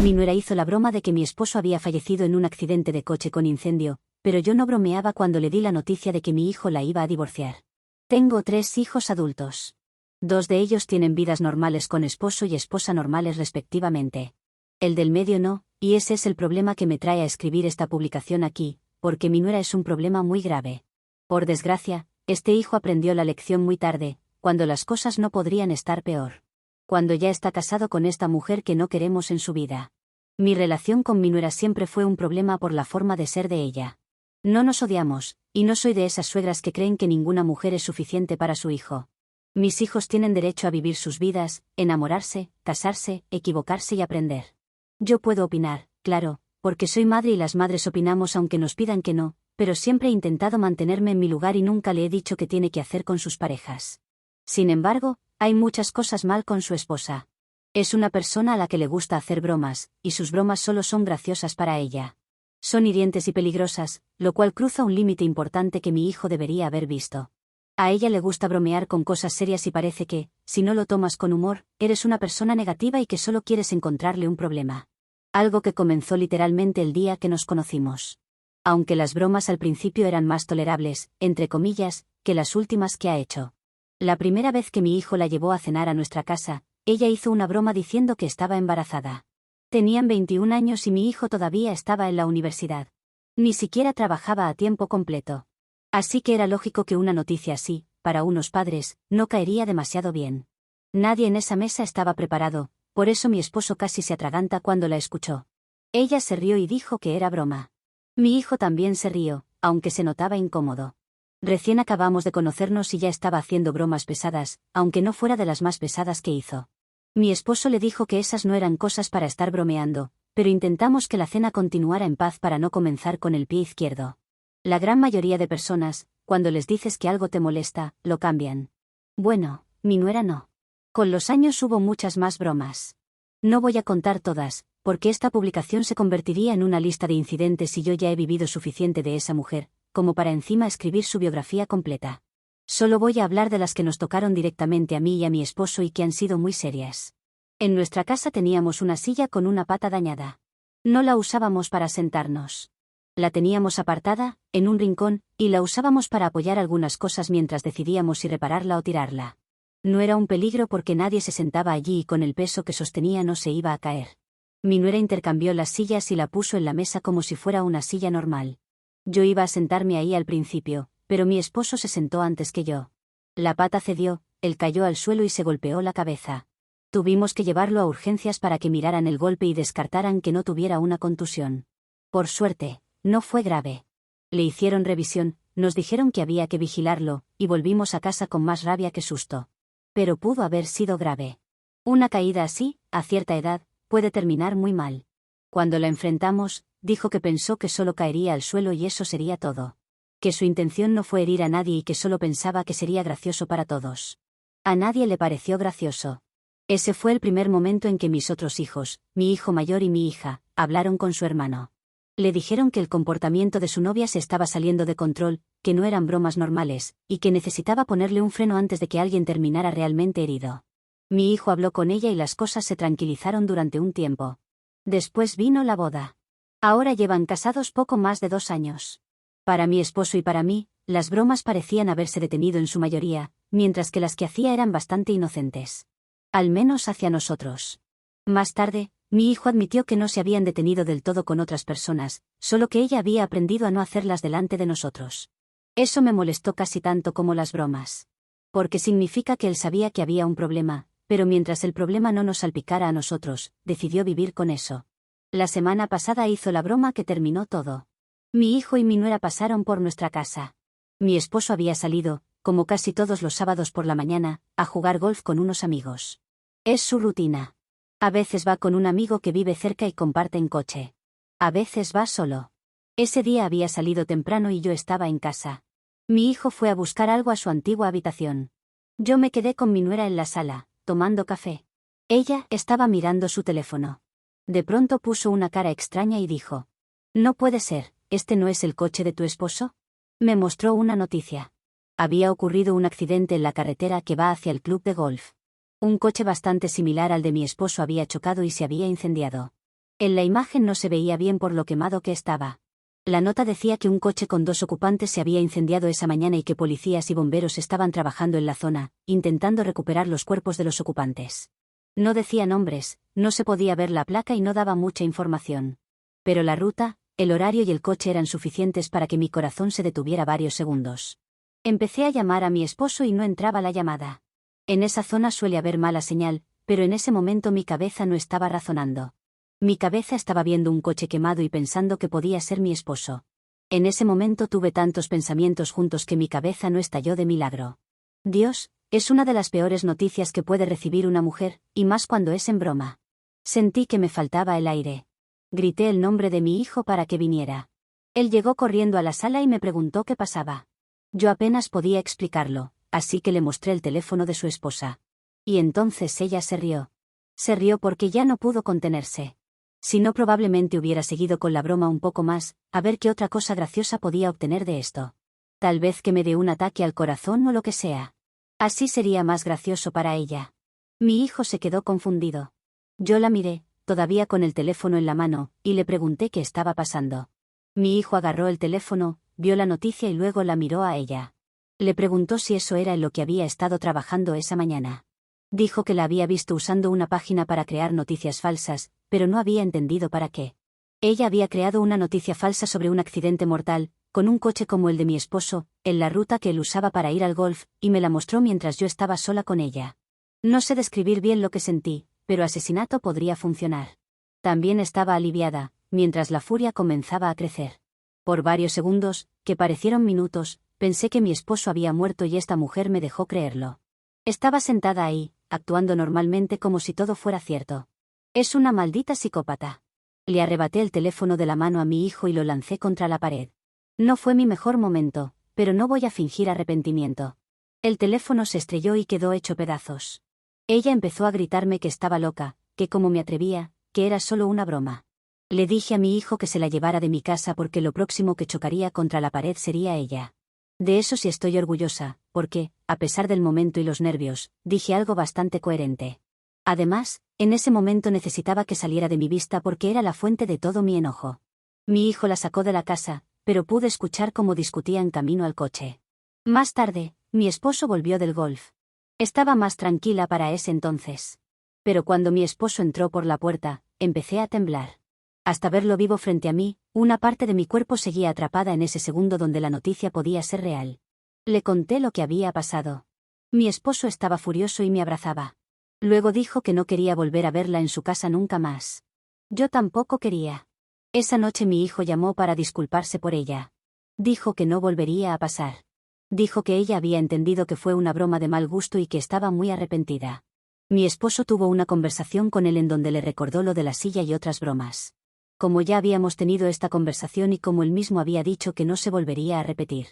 Mi nuera hizo la broma de que mi esposo había fallecido en un accidente de coche con incendio, pero yo no bromeaba cuando le di la noticia de que mi hijo la iba a divorciar. Tengo 3 hijos adultos. 2 de ellos tienen vidas normales con esposo y esposa normales respectivamente. El del medio no, y ese es el problema que me trae a escribir esta publicación aquí, porque mi nuera es un problema muy grave. Por desgracia, este hijo aprendió la lección muy tarde, cuando las cosas no podrían estar peor. Cuando ya está casado con esta mujer que no queremos en su vida. Mi relación con mi nuera siempre fue un problema por la forma de ser de ella. No nos odiamos, y no soy de esas suegras que creen que ninguna mujer es suficiente para su hijo. Mis hijos tienen derecho a vivir sus vidas, enamorarse, casarse, equivocarse y aprender. Yo puedo opinar, claro, porque soy madre y las madres opinamos aunque nos pidan que no, pero siempre he intentado mantenerme en mi lugar y nunca le he dicho qué tiene que hacer con sus parejas. Sin embargo, hay muchas cosas mal con su esposa. Es una persona a la que le gusta hacer bromas, y sus bromas solo son graciosas para ella. Son hirientes y peligrosas, lo cual cruza un límite importante que mi hijo debería haber visto. A ella le gusta bromear con cosas serias y parece que, si no lo tomas con humor, eres una persona negativa y que solo quieres encontrarle un problema. Algo que comenzó literalmente el día que nos conocimos. Aunque las bromas al principio eran más tolerables, entre comillas, que las últimas que ha hecho. La primera vez que mi hijo la llevó a cenar a nuestra casa, ella hizo una broma diciendo que estaba embarazada. Tenían 21 años y mi hijo todavía estaba en la universidad. Ni siquiera trabajaba a tiempo completo. Así que era lógico que una noticia así, para unos padres, no caería demasiado bien. Nadie en esa mesa estaba preparado, por eso mi esposo casi se atraganta cuando la escuchó. Ella se rió y dijo que era broma. Mi hijo también se rió, aunque se notaba incómodo. Recién acabamos de conocernos y ya estaba haciendo bromas pesadas, aunque no fuera de las más pesadas que hizo. Mi esposo le dijo que esas no eran cosas para estar bromeando, pero intentamos que la cena continuara en paz para no comenzar con el pie izquierdo. La gran mayoría de personas, cuando les dices que algo te molesta, lo cambian. Bueno, mi nuera no. Con los años hubo muchas más bromas. No voy a contar todas, porque esta publicación se convertiría en una lista de incidentes y yo ya he vivido suficiente de esa mujer, como para encima escribir su biografía completa. Solo voy a hablar de las que nos tocaron directamente a mí y a mi esposo y que han sido muy serias. En nuestra casa teníamos una silla con una pata dañada. No la usábamos para sentarnos. La teníamos apartada, en un rincón, y la usábamos para apoyar algunas cosas mientras decidíamos si repararla o tirarla. No era un peligro porque nadie se sentaba allí y con el peso que sostenía no se iba a caer. Mi nuera intercambió las sillas y la puso en la mesa como si fuera una silla normal. Yo iba a sentarme ahí al principio, pero mi esposo se sentó antes que yo. La pata cedió, él cayó al suelo y se golpeó la cabeza. Tuvimos que llevarlo a urgencias para que miraran el golpe y descartaran que no tuviera una contusión. Por suerte, no fue grave. Le hicieron revisión, nos dijeron que había que vigilarlo, y volvimos a casa con más rabia que susto. Pero pudo haber sido grave. Una caída así, a cierta edad, puede terminar muy mal. Cuando la enfrentamos, dijo que pensó que solo caería al suelo y eso sería todo. Que su intención no fue herir a nadie y que solo pensaba que sería gracioso para todos. A nadie le pareció gracioso. Ese fue el primer momento en que mis otros hijos, mi hijo mayor y mi hija, hablaron con su hermano. Le dijeron que el comportamiento de su novia se estaba saliendo de control, que no eran bromas normales, y que necesitaba ponerle un freno antes de que alguien terminara realmente herido. Mi hijo habló con ella y las cosas se tranquilizaron durante un tiempo. Después vino la boda. Ahora llevan casados poco más de 2 años. Para mi esposo y para mí, las bromas parecían haberse detenido en su mayoría, mientras que las que hacía eran bastante inocentes. Al menos hacia nosotros. Más tarde, mi hijo admitió que no se habían detenido del todo con otras personas, solo que ella había aprendido a no hacerlas delante de nosotros. Eso me molestó casi tanto como las bromas. Porque significa que él sabía que había un problema, pero mientras el problema no nos salpicara a nosotros, decidió vivir con eso. La semana pasada hizo la broma que terminó todo. Mi hijo y mi nuera pasaron por nuestra casa. Mi esposo había salido, como casi todos los sábados por la mañana, a jugar golf con unos amigos. Es su rutina. A veces va con un amigo que vive cerca y comparten coche. A veces va solo. Ese día había salido temprano y yo estaba en casa. Mi hijo fue a buscar algo a su antigua habitación. Yo me quedé con mi nuera en la sala, tomando café. Ella estaba mirando su teléfono. De pronto puso una cara extraña y dijo: «No puede ser, ¿este no es el coche de tu esposo?». Me mostró una noticia. Había ocurrido un accidente en la carretera que va hacia el club de golf. Un coche bastante similar al de mi esposo había chocado y se había incendiado. En la imagen no se veía bien por lo quemado que estaba. La nota decía que un coche con 2 ocupantes se había incendiado esa mañana y que policías y bomberos estaban trabajando en la zona, intentando recuperar los cuerpos de los ocupantes. No decía nombres, no se podía ver la placa y no daba mucha información. Pero la ruta, el horario y el coche eran suficientes para que mi corazón se detuviera varios segundos. Empecé a llamar a mi esposo y no entraba la llamada. En esa zona suele haber mala señal, pero en ese momento mi cabeza no estaba razonando. Mi cabeza estaba viendo un coche quemado y pensando que podía ser mi esposo. En ese momento tuve tantos pensamientos juntos que mi cabeza no estalló de milagro. Dios, es una de las peores noticias que puede recibir una mujer, y más cuando es en broma. Sentí que me faltaba el aire. Grité el nombre de mi hijo para que viniera. Él llegó corriendo a la sala y me preguntó qué pasaba. Yo apenas podía explicarlo, así que le mostré el teléfono de su esposa. Y entonces ella se rió. Se rió porque ya no pudo contenerse. Si no, probablemente hubiera seguido con la broma un poco más, a ver qué otra cosa graciosa podía obtener de esto. Tal vez que me dé un ataque al corazón o lo que sea. Así sería más gracioso para ella. Mi hijo se quedó confundido. Yo la miré, todavía con el teléfono en la mano, y le pregunté qué estaba pasando. Mi hijo agarró el teléfono, vio la noticia y luego la miró a ella. Le preguntó si eso era en lo que había estado trabajando esa mañana. Dijo que la había visto usando una página para crear noticias falsas, pero no había entendido para qué. Ella había creado una noticia falsa sobre un accidente mortal, con un coche como el de mi esposo, en la ruta que él usaba para ir al golf, y me la mostró mientras yo estaba sola con ella. No sé describir bien lo que sentí, pero asesinato podría funcionar. También estaba aliviada, mientras la furia comenzaba a crecer. Por varios segundos, que parecieron minutos, pensé que mi esposo había muerto y esta mujer me dejó creerlo. Estaba sentada ahí, actuando normalmente como si todo fuera cierto. Es una maldita psicópata. Le arrebaté el teléfono de la mano a mi hijo y lo lancé contra la pared. No fue mi mejor momento, pero no voy a fingir arrepentimiento. El teléfono se estrelló y quedó hecho pedazos. Ella empezó a gritarme que estaba loca, que cómo me atrevía, que era solo una broma. Le dije a mi hijo que se la llevara de mi casa porque lo próximo que chocaría contra la pared sería ella. De eso sí estoy orgullosa, porque, a pesar del momento y los nervios, dije algo bastante coherente. Además, en ese momento necesitaba que saliera de mi vista porque era la fuente de todo mi enojo. Mi hijo la sacó de la casa, pero pude escuchar cómo discutían camino al coche. Más tarde, mi esposo volvió del golf. Estaba más tranquila para ese entonces. Pero cuando mi esposo entró por la puerta, empecé a temblar. Hasta verlo vivo frente a mí, una parte de mi cuerpo seguía atrapada en ese segundo donde la noticia podía ser real. Le conté lo que había pasado. Mi esposo estaba furioso y me abrazaba. Luego dijo que no quería volver a verla en su casa nunca más. Yo tampoco quería. Esa noche mi hijo llamó para disculparse por ella. Dijo que no volvería a pasar. Dijo que ella había entendido que fue una broma de mal gusto y que estaba muy arrepentida. Mi esposo tuvo una conversación con él en donde le recordó lo de la silla y otras bromas. Como ya habíamos tenido esta conversación y como él mismo había dicho que no se volvería a repetir.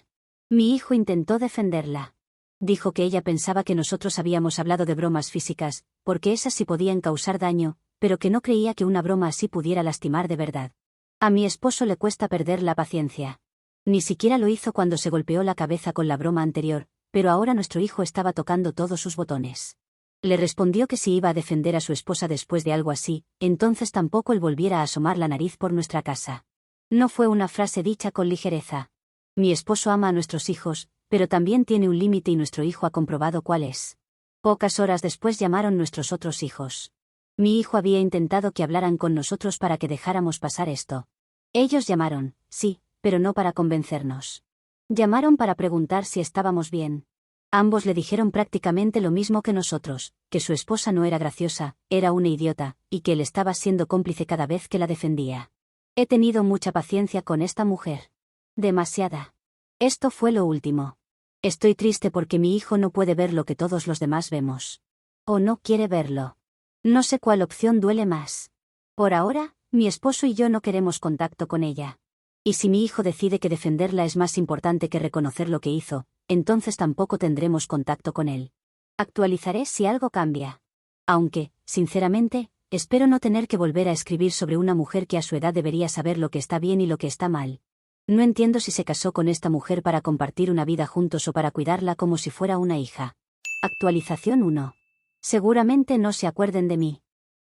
Mi hijo intentó defenderla. Dijo que ella pensaba que nosotros habíamos hablado de bromas físicas, porque esas sí podían causar daño, pero que no creía que una broma así pudiera lastimar de verdad. A mi esposo le cuesta perder la paciencia. Ni siquiera lo hizo cuando se golpeó la cabeza con la broma anterior, pero ahora nuestro hijo estaba tocando todos sus botones. Le respondió que si iba a defender a su esposa después de algo así, entonces tampoco él volviera a asomar la nariz por nuestra casa. No fue una frase dicha con ligereza. Mi esposo ama a nuestros hijos, pero también tiene un límite y nuestro hijo ha comprobado cuál es. Pocas horas después llamaron nuestros otros hijos. Mi hijo había intentado que hablaran con nosotros para que dejáramos pasar esto. Ellos llamaron, sí, pero no para convencernos. Llamaron para preguntar si estábamos bien. Ambos le dijeron prácticamente lo mismo que nosotros, que su esposa no era graciosa, era una idiota, y que él estaba siendo cómplice cada vez que la defendía. He tenido mucha paciencia con esta mujer. Demasiada. Esto fue lo último. Estoy triste porque mi hijo no puede ver lo que todos los demás vemos. O no quiere verlo. No sé cuál opción duele más. Por ahora, mi esposo y yo no queremos contacto con ella. Y si mi hijo decide que defenderla es más importante que reconocer lo que hizo, entonces tampoco tendremos contacto con él. Actualizaré si algo cambia. Aunque, sinceramente, espero no tener que volver a escribir sobre una mujer que a su edad debería saber lo que está bien y lo que está mal. No entiendo si se casó con esta mujer para compartir una vida juntos o para cuidarla como si fuera una hija. Actualización 1. Seguramente no se acuerden de mí.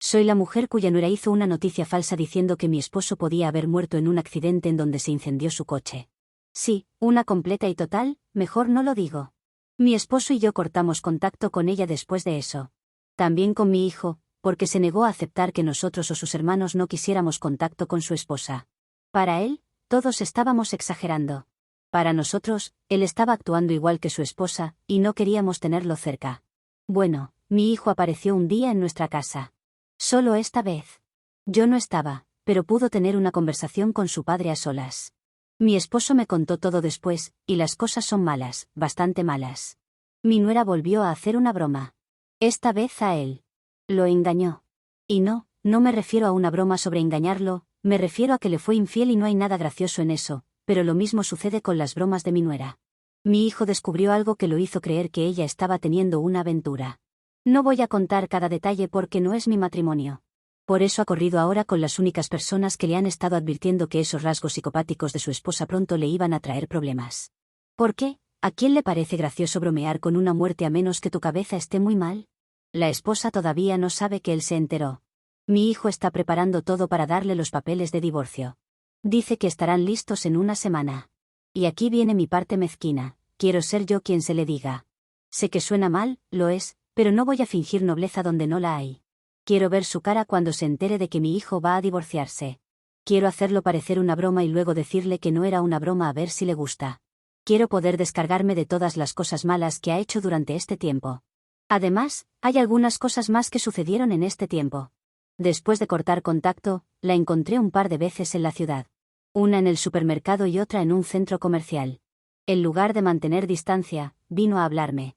Soy la mujer cuya nuera hizo una noticia falsa diciendo que mi esposo podía haber muerto en un accidente en donde se incendió su coche. Sí, una completa y total, mejor no lo digo. Mi esposo y yo cortamos contacto con ella después de eso. También con mi hijo, porque se negó a aceptar que nosotros o sus hermanos no quisiéramos contacto con su esposa. Para él, todos estábamos exagerando. Para nosotros, él estaba actuando igual que su esposa, y no queríamos tenerlo cerca. Bueno, mi hijo apareció un día en nuestra casa. Solo esta vez. Yo no estaba, pero pudo tener una conversación con su padre a solas. Mi esposo me contó todo después, y las cosas son malas, bastante malas. Mi nuera volvió a hacer una broma. Esta vez a él. Lo engañó. Y no me refiero a una broma sobre engañarlo, me refiero a que le fue infiel y no hay nada gracioso en eso, pero lo mismo sucede con las bromas de mi nuera. Mi hijo descubrió algo que lo hizo creer que ella estaba teniendo una aventura. No voy a contar cada detalle porque no es mi matrimonio. Por eso ha corrido ahora con las únicas personas que le han estado advirtiendo que esos rasgos psicopáticos de su esposa pronto le iban a traer problemas. ¿Por qué? ¿A quién le parece gracioso bromear con una muerte a menos que tu cabeza esté muy mal? La esposa todavía no sabe que él se enteró. Mi hijo está preparando todo para darle los papeles de divorcio. Dice que estarán listos en una semana. Y aquí viene mi parte mezquina, quiero ser yo quien se le diga. Sé que suena mal, lo es, pero no voy a fingir nobleza donde no la hay. Quiero ver su cara cuando se entere de que mi hijo va a divorciarse. Quiero hacerlo parecer una broma y luego decirle que no era una broma a ver si le gusta. Quiero poder descargarme de todas las cosas malas que ha hecho durante este tiempo. Además, hay algunas cosas más que sucedieron en este tiempo. Después de cortar contacto, la encontré un par de veces en la ciudad. Una en el supermercado y otra en un centro comercial. En lugar de mantener distancia, vino a hablarme.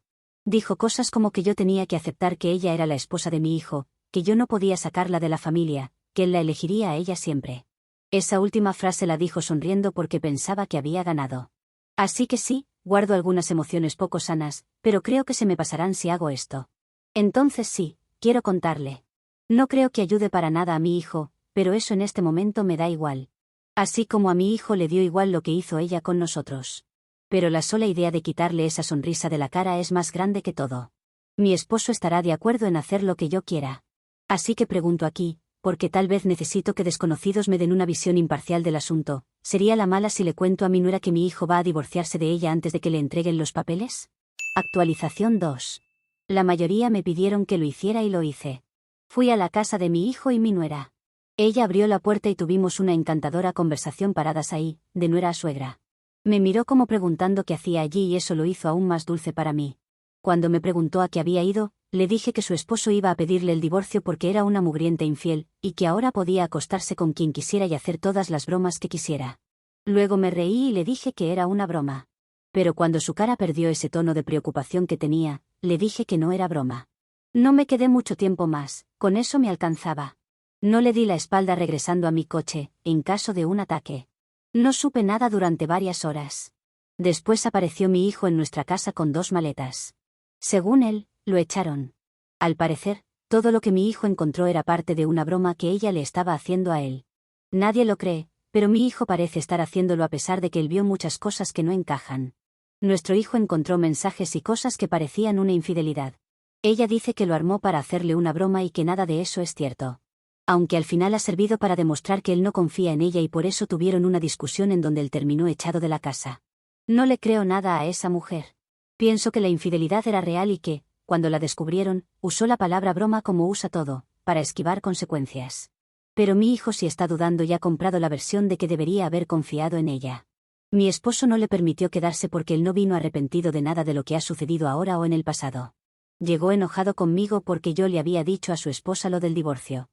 Dijo cosas como que yo tenía que aceptar que ella era la esposa de mi hijo, que yo no podía sacarla de la familia, que él la elegiría a ella siempre. Esa última frase la dijo sonriendo porque pensaba que había ganado. Así que sí, guardo algunas emociones poco sanas, pero creo que se me pasarán si hago esto. Entonces sí, quiero contarle. No creo que ayude para nada a mi hijo, pero eso en este momento me da igual. Así como a mi hijo le dio igual lo que hizo ella con nosotros. Pero la sola idea de quitarle esa sonrisa de la cara es más grande que todo. Mi esposo estará de acuerdo en hacer lo que yo quiera. Así que pregunto aquí, porque tal vez necesito que desconocidos me den una visión imparcial del asunto, ¿sería la mala si le cuento a mi nuera que mi hijo va a divorciarse de ella antes de que le entreguen los papeles? Actualización 2. La mayoría me pidieron que lo hiciera y lo hice. Fui a la casa de mi hijo y mi nuera. Ella abrió la puerta y tuvimos una encantadora conversación paradas ahí, de nuera a suegra. Me miró como preguntando qué hacía allí y eso lo hizo aún más dulce para mí. Cuando me preguntó a qué había ido, le dije que su esposo iba a pedirle el divorcio porque era una mugrienta infiel, y que ahora podía acostarse con quien quisiera y hacer todas las bromas que quisiera. Luego me reí y le dije que era una broma. Pero cuando su cara perdió ese tono de preocupación que tenía, le dije que no era broma. No me quedé mucho tiempo más, con eso me alcanzaba. No le di la espalda regresando a mi coche, en caso de un ataque. No supe nada durante varias horas. Después apareció mi hijo en nuestra casa con 2 maletas. Según él, lo echaron. Al parecer, todo lo que mi hijo encontró era parte de una broma que ella le estaba haciendo a él. Nadie lo cree, pero mi hijo parece estar haciéndolo a pesar de que él vio muchas cosas que no encajan. Nuestro hijo encontró mensajes y cosas que parecían una infidelidad. Ella dice que lo armó para hacerle una broma y que nada de eso es cierto. Aunque al final ha servido para demostrar que él no confía en ella y por eso tuvieron una discusión en donde él terminó echado de la casa. No le creo nada a esa mujer. Pienso que la infidelidad era real y que, cuando la descubrieron, usó la palabra broma como usa todo, para esquivar consecuencias. Pero mi hijo sí está dudando y ha comprado la versión de que debería haber confiado en ella. Mi esposo no le permitió quedarse porque él no vino arrepentido de nada de lo que ha sucedido ahora o en el pasado. Llegó enojado conmigo porque yo le había dicho a su esposa lo del divorcio.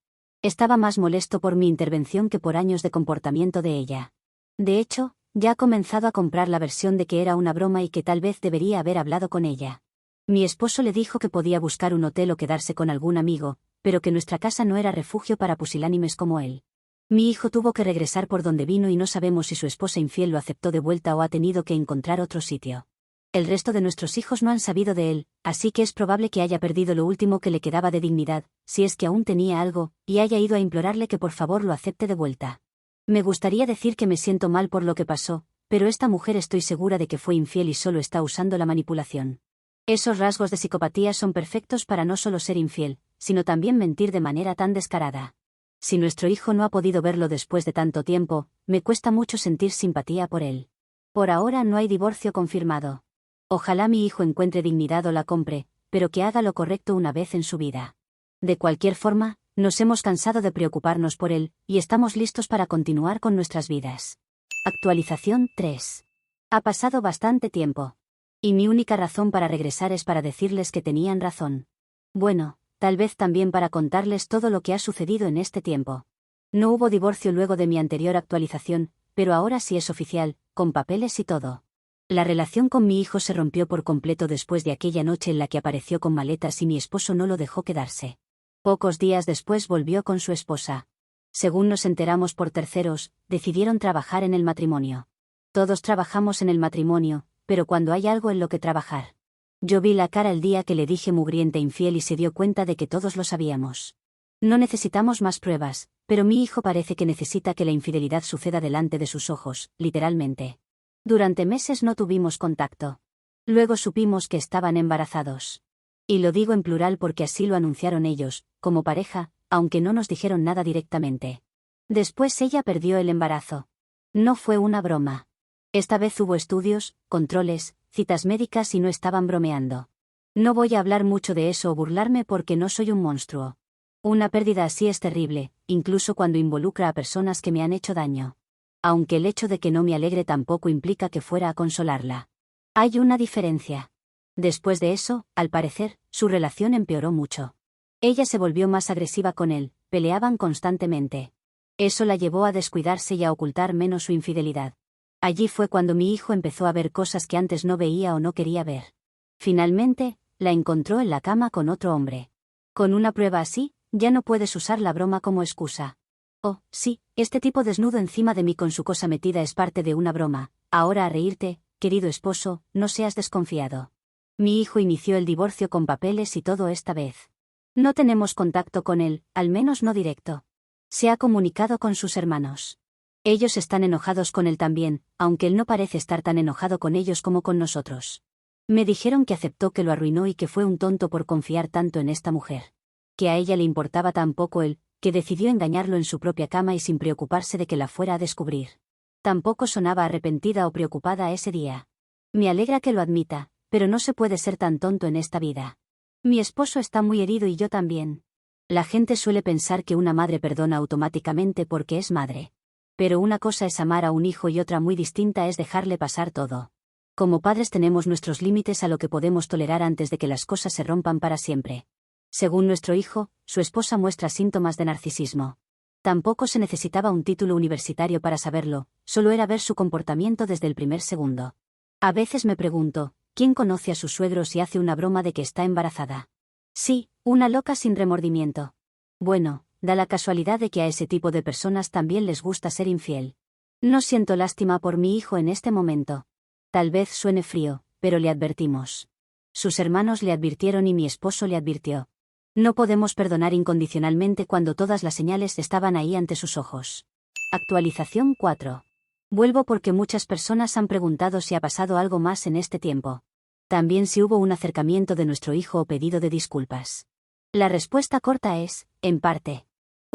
Estaba más molesto por mi intervención que por años de comportamiento de ella. De hecho, ya ha comenzado a comprar la versión de que era una broma y que tal vez debería haber hablado con ella. Mi esposo le dijo que podía buscar un hotel o quedarse con algún amigo, pero que nuestra casa no era refugio para pusilánimes como él. Mi hijo tuvo que regresar por donde vino y no sabemos si su esposa infiel lo aceptó de vuelta o ha tenido que encontrar otro sitio. El resto de nuestros hijos no han sabido de él, así que es probable que haya perdido lo último que le quedaba de dignidad, si es que aún tenía algo, y haya ido a implorarle que por favor lo acepte de vuelta. Me gustaría decir que me siento mal por lo que pasó, pero esta mujer estoy segura de que fue infiel y solo está usando la manipulación. Esos rasgos de psicopatía son perfectos para no solo ser infiel, sino también mentir de manera tan descarada. Si nuestro hijo no ha podido verlo después de tanto tiempo, me cuesta mucho sentir simpatía por él. Por ahora no hay divorcio confirmado. Ojalá mi hijo encuentre dignidad o la compre, pero que haga lo correcto una vez en su vida. De cualquier forma, nos hemos cansado de preocuparnos por él, y estamos listos para continuar con nuestras vidas. Actualización 3. Ha pasado bastante tiempo. Y mi única razón para regresar es para decirles que tenían razón. Bueno, tal vez también para contarles todo lo que ha sucedido en este tiempo. No hubo divorcio luego de mi anterior actualización, pero ahora sí es oficial, con papeles y todo. La relación con mi hijo se rompió por completo después de aquella noche en la que apareció con maletas y mi esposo no lo dejó quedarse. Pocos días después volvió con su esposa. Según nos enteramos por terceros, decidieron trabajar en el matrimonio. Todos trabajamos en el matrimonio, pero cuando hay algo en lo que trabajar. Yo vi la cara el día que le dije mugrienta e infiel y se dio cuenta de que todos lo sabíamos. No necesitamos más pruebas, pero mi hijo parece que necesita que la infidelidad suceda delante de sus ojos, literalmente. Durante meses no tuvimos contacto. Luego supimos que estaban embarazados. Y lo digo en plural porque así lo anunciaron ellos, como pareja, aunque no nos dijeron nada directamente. Después ella perdió el embarazo. No fue una broma. Esta vez hubo estudios, controles, citas médicas y no estaban bromeando. No voy a hablar mucho de eso o burlarme porque no soy un monstruo. Una pérdida así es terrible, incluso cuando involucra a personas que me han hecho daño. Aunque el hecho de que no me alegre tampoco implica que fuera a consolarla. Hay una diferencia. Después de eso, al parecer, su relación empeoró mucho. Ella se volvió más agresiva con él, peleaban constantemente. Eso la llevó a descuidarse y a ocultar menos su infidelidad. Allí fue cuando mi hijo empezó a ver cosas que antes no veía o no quería ver. Finalmente, la encontró en la cama con otro hombre. Con una prueba así, ya no puedes usar la broma como excusa. Oh, sí, este tipo desnudo encima de mí con su cosa metida es parte de una broma. Ahora a reírte, querido esposo, no seas desconfiado. Mi hijo inició el divorcio con papeles y todo esta vez. No tenemos contacto con él, al menos no directo. Se ha comunicado con sus hermanos. Ellos están enojados con él también, aunque él no parece estar tan enojado con ellos como con nosotros. Me dijeron que aceptó que lo arruinó y que fue un tonto por confiar tanto en esta mujer. Que a ella le importaba tan poco él, que decidió engañarlo en su propia cama y sin preocuparse de que la fuera a descubrir. Tampoco sonaba arrepentida o preocupada ese día. Me alegra que lo admita, pero no se puede ser tan tonto en esta vida. Mi esposo está muy herido y yo también. La gente suele pensar que una madre perdona automáticamente porque es madre. Pero una cosa es amar a un hijo y otra muy distinta es dejarle pasar todo. Como padres tenemos nuestros límites a lo que podemos tolerar antes de que las cosas se rompan para siempre. Según nuestro hijo, su esposa muestra síntomas de narcisismo. Tampoco se necesitaba un título universitario para saberlo, solo era ver su comportamiento desde el primer segundo. A veces me pregunto, ¿quién conoce a sus suegros y hace una broma de que está embarazada? Sí, una loca sin remordimiento. Bueno, da la casualidad de que a ese tipo de personas también les gusta ser infiel. No siento lástima por mi hijo en este momento. Tal vez suene frío, pero le advertimos. Sus hermanos le advirtieron y mi esposo le advirtió. No podemos perdonar incondicionalmente cuando todas las señales estaban ahí ante sus ojos. Actualización 4. Vuelvo porque muchas personas han preguntado si ha pasado algo más en este tiempo. También si hubo un acercamiento de nuestro hijo o pedido de disculpas. La respuesta corta es, en parte.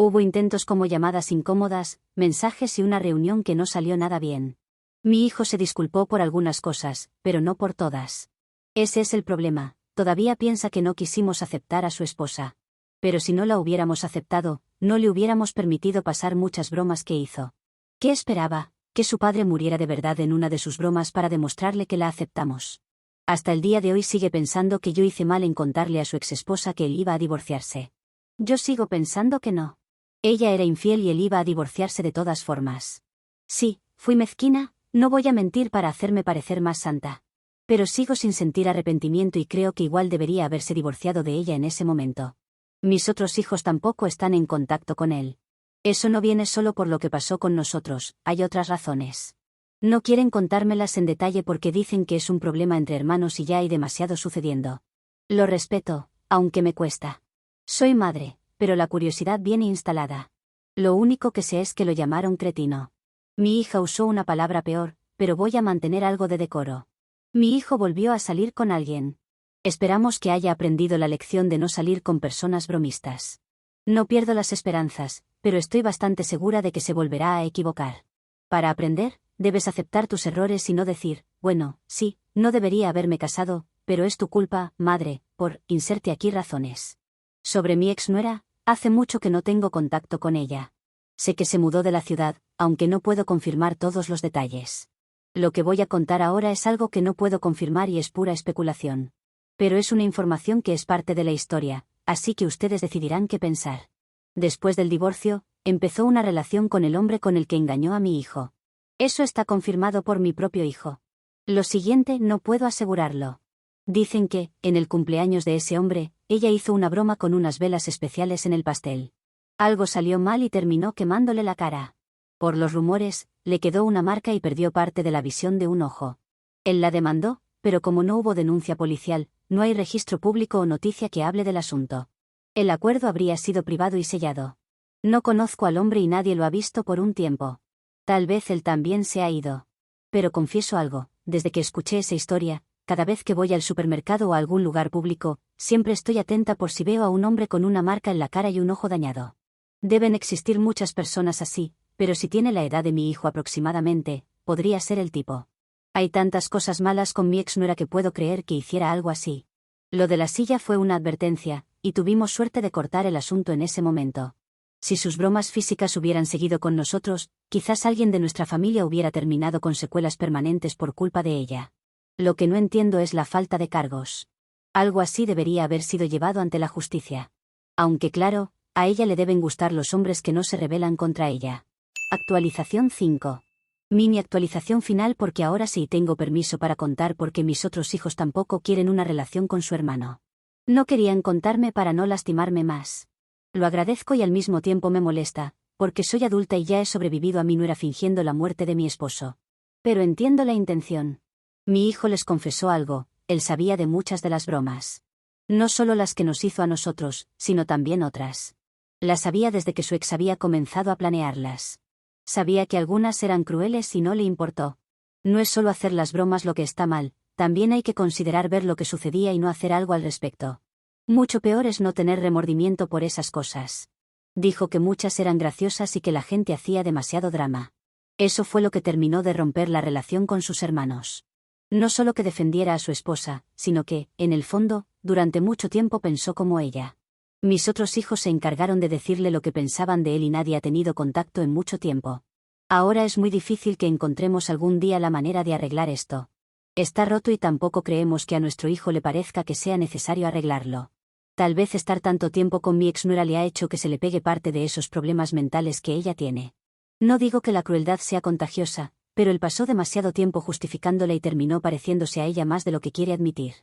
Hubo intentos como llamadas incómodas, mensajes y una reunión que no salió nada bien. Mi hijo se disculpó por algunas cosas, pero no por todas. Ese es el problema, todavía piensa que no quisimos aceptar a su esposa. Pero si no la hubiéramos aceptado, no le hubiéramos permitido pasar muchas bromas que hizo. ¿Qué esperaba? Que su padre muriera de verdad en una de sus bromas para demostrarle que la aceptamos. Hasta el día de hoy sigue pensando que yo hice mal en contarle a su exesposa que él iba a divorciarse. Yo sigo pensando que no. Ella era infiel y él iba a divorciarse de todas formas. Sí, fui mezquina, no voy a mentir para hacerme parecer más santa. Pero sigo sin sentir arrepentimiento y creo que igual debería haberse divorciado de ella en ese momento. Mis otros hijos tampoco están en contacto con él. Eso no viene solo por lo que pasó con nosotros, hay otras razones. No quieren contármelas en detalle porque dicen que es un problema entre hermanos y ya hay demasiado sucediendo. Lo respeto, aunque me cuesta. Soy madre, pero la curiosidad viene instalada. Lo único que sé es que lo llamaron cretino. Mi hija usó una palabra peor, pero voy a mantener algo de decoro. Mi hijo volvió a salir con alguien. Esperamos que haya aprendido la lección de no salir con personas bromistas. No pierdo las esperanzas, pero estoy bastante segura de que se volverá a equivocar. Para aprender, debes aceptar tus errores y no decir, bueno, sí, no debería haberme casado, pero es tu culpa, madre, por, inserte aquí razones. Sobre mi exnuera, hace mucho que no tengo contacto con ella. Sé que se mudó de la ciudad, aunque no puedo confirmar todos los detalles. Lo que voy a contar ahora es algo que no puedo confirmar y es pura especulación. Pero es una información que es parte de la historia, así que ustedes decidirán qué pensar. Después del divorcio, empezó una relación con el hombre con el que engañó a mi hijo. Eso está confirmado por mi propio hijo. Lo siguiente no puedo asegurarlo. Dicen que, en el cumpleaños de ese hombre, ella hizo una broma con unas velas especiales en el pastel. Algo salió mal y terminó quemándole la cara. Por los rumores, le quedó una marca y perdió parte de la visión de un ojo. Él la demandó, pero como no hubo denuncia policial, no hay registro público o noticia que hable del asunto. El acuerdo habría sido privado y sellado. No conozco al hombre y nadie lo ha visto por un tiempo. Tal vez él también se ha ido. Pero confieso algo, desde que escuché esa historia, cada vez que voy al supermercado o a algún lugar público, siempre estoy atenta por si veo a un hombre con una marca en la cara y un ojo dañado. Deben existir muchas personas así, pero si tiene la edad de mi hijo aproximadamente, podría ser el tipo. Hay tantas cosas malas con mi exnuera que puedo creer que hiciera algo así. Lo de la silla fue una advertencia, y tuvimos suerte de cortar el asunto en ese momento. Si sus bromas físicas hubieran seguido con nosotros, quizás alguien de nuestra familia hubiera terminado con secuelas permanentes por culpa de ella. Lo que no entiendo es la falta de cargos. Algo así debería haber sido llevado ante la justicia. Aunque claro, a ella le deben gustar los hombres que no se rebelan contra ella. Actualización 5. Mini actualización final porque ahora sí tengo permiso para contar porque mis otros hijos tampoco quieren una relación con su hermano. No querían contarme para no lastimarme más. Lo agradezco y al mismo tiempo me molesta, porque soy adulta y ya he sobrevivido a mi nuera fingiendo la muerte de mi esposo. Pero entiendo la intención. Mi hijo les confesó algo, él sabía de muchas de las bromas. No solo las que nos hizo a nosotros, sino también otras. Las sabía desde que su ex había comenzado a planearlas. Sabía que algunas eran crueles y no le importó. No es solo hacer las bromas lo que está mal, también hay que considerar ver lo que sucedía y no hacer algo al respecto. Mucho peor es no tener remordimiento por esas cosas. Dijo que muchas eran graciosas y que la gente hacía demasiado drama. Eso fue lo que terminó de romper la relación con sus hermanos. No solo que defendiera a su esposa, sino que, en el fondo, durante mucho tiempo pensó como ella. Mis otros hijos se encargaron de decirle lo que pensaban de él y nadie ha tenido contacto en mucho tiempo. Ahora es muy difícil que encontremos algún día la manera de arreglar esto. Está roto y tampoco creemos que a nuestro hijo le parezca que sea necesario arreglarlo. Tal vez estar tanto tiempo con mi exnuera le ha hecho que se le pegue parte de esos problemas mentales que ella tiene. No digo que la crueldad sea contagiosa, pero él pasó demasiado tiempo justificándola y terminó pareciéndose a ella más de lo que quiere admitir.